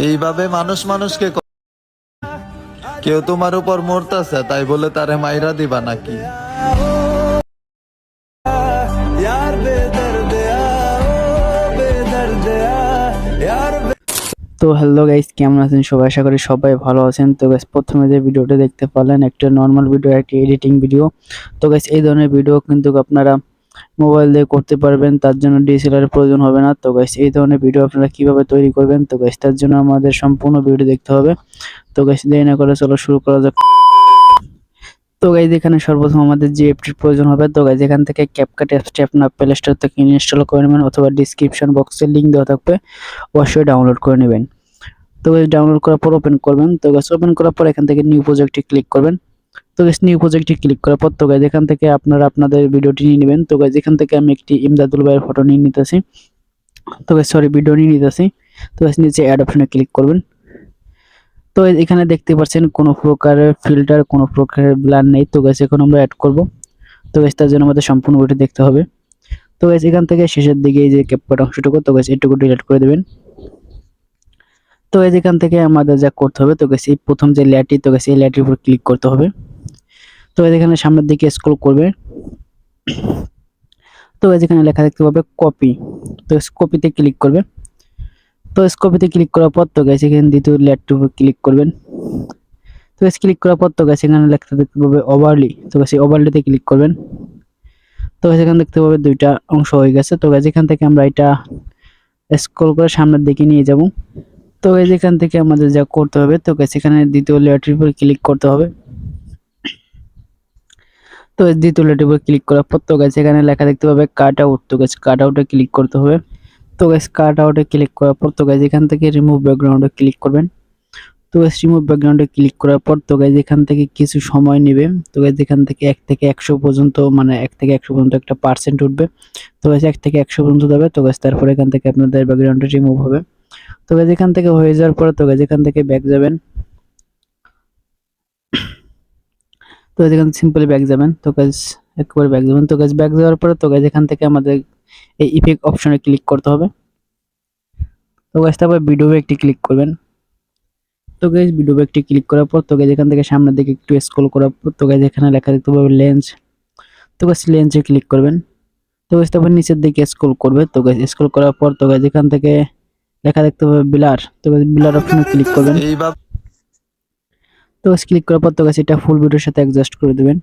এইভাবে মানুষ মানুষকে কেউ তোমার উপর মরতেছে তাই বলে তারে মাইরা দিবা নাকি? তো হ্যালো গাইস, কেমন আছেন সবাই? আশা করি সবাই ভালো আছেন। তো গাইস, প্রথমে যে ভিডিওটা দেখতে পারলেন একটা নর্মাল ভিডিও, একটা এডিটিং ভিডিও। তো গাইস, এই ধরনের ভিডিও কিন্তু আপনারা মোবাইল দিয়ে করতে পারবেন, তার জন্য ডিএসএলআর এর প্রয়োজন হবে না। তো গাইস, এই ধরনের ভিডিও আপনারা কিভাবে তৈরি করবেন, তো গাইস তার জন্য আমাদের সম্পূর্ণ ভিডিও দেখতে হবে। তো গাইস, দেরি না করে চলো শুরু করা যাক। তো গাইস, এখানে সর্বপ্রথম আমাদের যে অ্যাপটির প্রয়োজন হবে, তো গাইস এখান থেকে ক্যাপকাট অ্যাপটি আপনার প্লে স্টোর থেকে ইনস্টল করে নেবেন, অথবা ডেসক্রিপশন বক্সে লিংক দেওয়া থাকবে, অবশ্যই ডাউনলোড করে নেবেন। তো গাইস, ডাউনলোড করার পর ওপেন করবেন। তো গাইস, ওপেন করার পর এখান থেকে নিউ প্রজেক্টে ক্লিক করবেন। তো গাইস, নিউ প্রজেক্টে ক্লিক করার পর তো গাইস এখান থেকে আপনারা আপনাদের ভিডিওটি নিয়ে নেবেন। তো গাইস, এখান থেকে আমি একটি ইমদাদুল ভাইয়ের ফটো নিয়ে নিতেছি। তো গাইস, সরি, ভিডিও নিয়ে নিতেছি। তো গাইস, নিচে অ্যাড অপশনে ক্লিক করবেন। তো এখানে দেখতে পাচ্ছেন কোনো প্রকারের ফিল্টার, কোনো প্রকারের ব্লার নেই। তো গাইস, এখন আমরা অ্যাড করব। তো গাইস, তার জন্য আমাদের সম্পূর্ণ ভিডিও দেখতে হবে। তো গাইস, এখান থেকে শেষের দিকে এই যে ক্যাপকাট অংশটুকু, তো গাইস এটুকু ডিলিট করে দিবেন। তো গাইস, এখান থেকে আমাদের যা করতে হবে, তো গাইস এই প্রথম যে লেয়ারটি, তো গাইস এই লেয়ারটির উপর ক্লিক করতে হবে। তো গাইস, এখানে সামনের দিকে স্ক্রল করবে। তো গাইস, এখানে লেখা দেখতে পাবে কপি। তো কপিতে ক্লিক করবে। তো কপিতে ক্লিক করার পর তো গাইস এখানে দ্বিতীয় লেয়ারটির উপর ক্লিক করবেন। তো গাইস, ক্লিক করার পর তো গাইস এখানে লেখা দেখতে পাবে ওভারলি। তো গাইস এই ওভারলিতে ক্লিক করবেন। তো গাইস, এখানে দেখতে পাবে দুইটা অংশ হয়ে গেছে। তো গাইস, এখান থেকে আমরা এটা স্ক্রল করে সামনের দিকে নিয়ে যাব। তো গাইস, এখান থেকে আমাদের যা করতে হবে, তো গাইস এখানে দ্বিতীয় লেয়ারটির উপর ক্লিক করতে হবে। তো দ্বিতীয় লেয়ারটির উপর ক্লিক করার পর তো গাইস এখানে লেখা দেখতে পাবে কাট আউট। তো গাইস কাট আউটে ক্লিক করতে হবে। তো গাইস, কাট আউটে ক্লিক করার পর তো গাইস এখান থেকে রিমুভ ব্যাকগ্রাউন্ডে ক্লিক করবেন। তো গাইস, রিমুভ ব্যাকগ্রাউন্ডে ক্লিক করার পর তো গাইস এখান থেকে কিছু সময় নেবে। তো গাইস, এখান থেকে 1 থেকে 100 পর্যন্ত, মানে 1 থেকে 100 পর্যন্ত একটা পার্সেন্ট উঠবে। তো গাইস 1 থেকে 100 পর্যন্ত যাবে। তো গাইস, তারপর এখান থেকে আপনাদের ব্যাকগ্রাউন্ডটা রিমুভ হবে। তো গাইস, এখান থেকে হয়ে যাওয়ার পর তো গাইস এখান থেকে ব্যাক যাবেন। তো এখানে সিম্পলি ব্যাক যাবেন। তো গাইস, একবারে ব্যাক যাবেন। তো গাইস, ব্যাক যাওয়ার পরে তো গাইস এখান থেকে আমাদের এই ইফেক্ট অপশনে ক্লিক করতে হবে। তো গাইস, তারপর ভিডিও একটি ক্লিক করবেন। তো গাইস, ভিডিও একটি ক্লিক করার পর তো গাইস এখান থেকে সামনের দিকে একটু স্ক্রল করার পর তো গাইস এখানে লেখা দেখতে পাবেন লেন্স। তো গাইস, লেন্সে ক্লিক করবেন। তো গাইস, তারপর নিচের দিকে স্ক্রল করবে। তো গাইস, স্ক্রল করার পর তো গাইস এখান থেকে লেখা দেখতে পাবে ব্লার। তো গাইস, ব্লার অপশনে ক্লিক করবেন। এইভাবে তো গাইস, ক্লিক করার পর তো গাইস এটা ফুল ভিডিওর সাথে অ্যাডজাস্ট করে দিবেন।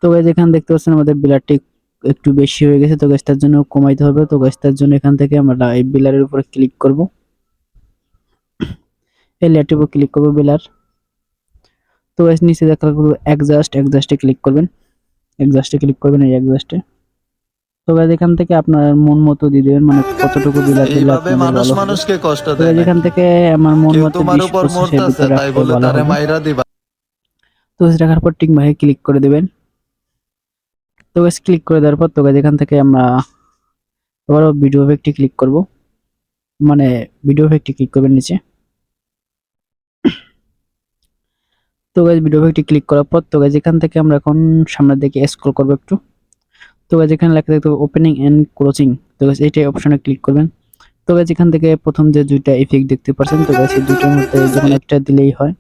তো গাইস, এখানে দেখতে পাচ্ছেন আমাদের ব্লারটি একটু বেশি হয়ে গেছে। তো গাইস, তার জন্য কমাইতে হবে। তো গাইস, তার জন্য এখান থেকে আমরা এই ব্লারের উপরে ক্লিক করব। এই লেয়ারটির উপর ক্লিক করব, ব্লার। তো গাইস, নিচে দেখা লাগবে অ্যাডজাস্টে ক্লিক করবেন। অ্যাডজাস্টে ক্লিক করবেন, এই অ্যাডজাস্টে। তো গাইস, এখান থেকে আপনার মন মতো দিয়ে দিবেন, মানে কতটুকু ব্লার দিলে এইভাবে আপনাদের মানুষ ভালো হবে। মানুষকে কষ্ট তো দেয় গাইস, এখান নাকি? থেকে আমার মন কেউ মতো তোমার উপর 20-25 এর মরতেছে ভিতরে তাই রাখলে বলে ভালো তারে হবে। মাইরা দিবা? তো গাইস, রাখার পর টিক মার্কে ক্লিক করে দিবেন। তো গাইস, ক্লিক করে দেওয়ার পর তো গাইস এখান থেকে আমরা আবার ভিডিও ইফেক্টে ক্লিক করব, মানে ভিডিও ইফেক্টে ক্লিক করবেন নিচে। তো গাইস, ভিডিও ইফেক্টে ক্লিক করার পর তো গাইস এখান থেকে আমরা এখন সামনের দিকে স্ক্রল করব একটু। তো গাইস, এখানে লেখা দেখতে পাবে ওপেনিং এন্ড ক্লোজিং। তো গাইস, এইটা অপশনে ক্লিক করবেন। তো গাইস, এখান থেকে প্রথম যে দুইটা ইফেক্ট দেখতে পাচ্ছেন, তো গাইস এই দুইটার মধ্যে যে কোনো একটা দিলেই হয়।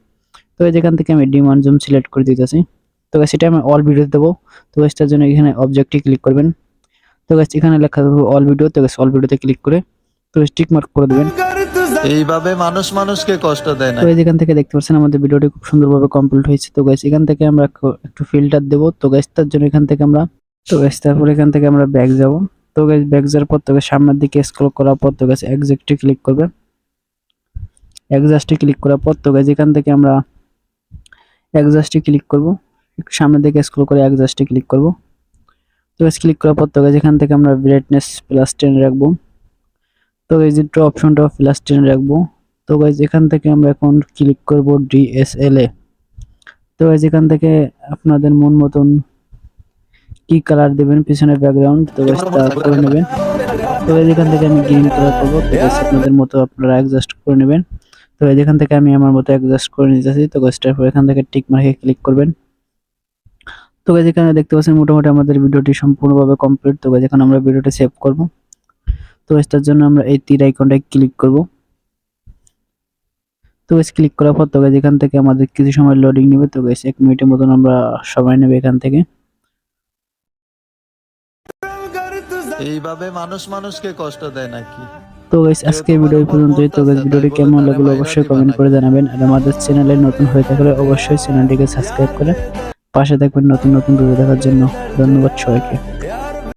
তো গাইস, এখান থেকে আমি ডিমান্ড জুম সিলেক্ট করে দিতেছি। তো গাইস, এটা আমি অল ভিডিও দেবো। তো গাইস, তার জন্য এখানে অবজেক্টে ক্লিক করবেন। তো গাইস, এখানে লেখা থাকবে অল ভিডিও। তো গাইস, অল ভিডিওতে ক্লিক করে তো টিক মার্ক করে দিবেন। এইভাবে মানুষ মানুষকে কষ্ট দেয় তো নাকি? এই যেখান থেকে দেখতে পাচ্ছেন আমাদের ভিডিওটি খুব সুন্দরভাবে কমপ্লিট হয়েছে। তো গাইস, এখান থেকে আমরা একটু ফিল্টার দেব। তো গাইস, তার জন্য এখান থেকে আমরা, তো গাইস তারপর এখান থেকে আমরা ব্যাক যাব। তো গাইস, ব্যাক যাওয়ার পর তো গাইস সামনের দিকে স্ক্রল করার পর তো গাইস এক্সাক্টে ক্লিক করবে। এক্সাস্টে ক্লিক করার পর তো গাইস এখান থেকে আমরা এক্সাস্টে ক্লিক করব। একটু সামনের দিকে স্ক্রল করে এক্সাস্টে ক্লিক করব। তো গাইস, ক্লিক করার পর তো গাইস এখান থেকে আমরা ব্রাইটনেস +10 রাখবো। তো এই যে ড্র অপশনটা +10 রাখবো। তো গাইস, এখান থেকে আমরা এখন ক্লিক করব ডিএসএলএ। তো গাইস, এখান থেকে আপনাদের মন মতন কি কালার দিবেন পিছনের ব্যাকগ্রাউন্ড, তো গাইস তা করে নেবেন। তো গাইস, এখান থেকে আমি গ্রিন কালার করব। তো গাইস, আপনাদের মতো আপনারা অ্যাডজাস্ট করে নেবেন। তো গাইস, এখান থেকে আমি আমার মতো অ্যাডজাস্ট করে নিতেছি। তো গাইস, তারপর এখান থেকে টিক মার্কে ক্লিক করবেন। তো গাইস, এখানে দেখতে পাচ্ছেন মোটামুটি আমাদের ভিডিওটি সম্পূর্ণভাবে কমপ্লিট। তো গাইস, এখন আমরা ভিডিওটি সেভ করব। তো গাইস, তার জন্য আমরা এই তীর আইকনটায় ক্লিক করব। তো গাইস ক্লিক করার পর তো গাইস এখান থেকে আমাদের কিছু সময় লোডিং নেবে। তো গাইস 1 মিনিটের মতন আমরা সময় নেবে এখান থেকে। এইভাবে মানুষ মানুষকে কষ্ট দেয় নাকি? তো গাইস কেউ আজকে তোমার ভিডিও উপর পর্যন্তই। তো গাইস মরতেছে তাই ভিডিওটি বলে কেমন তারে লাগলো মাইরা অবশ্যই দিবা কমেন্ট করে নাকি? জানাবেন, আর আমাদের চ্যানেলে নতুন হয়ে থাকলে অবশ্যই চ্যানেলটিকে সাবস্ক্রাইব করে পাশে থাকবেন নতুন নতুন ভিডিও দেখার জন্য। ধন্যবাদ সবাইকে।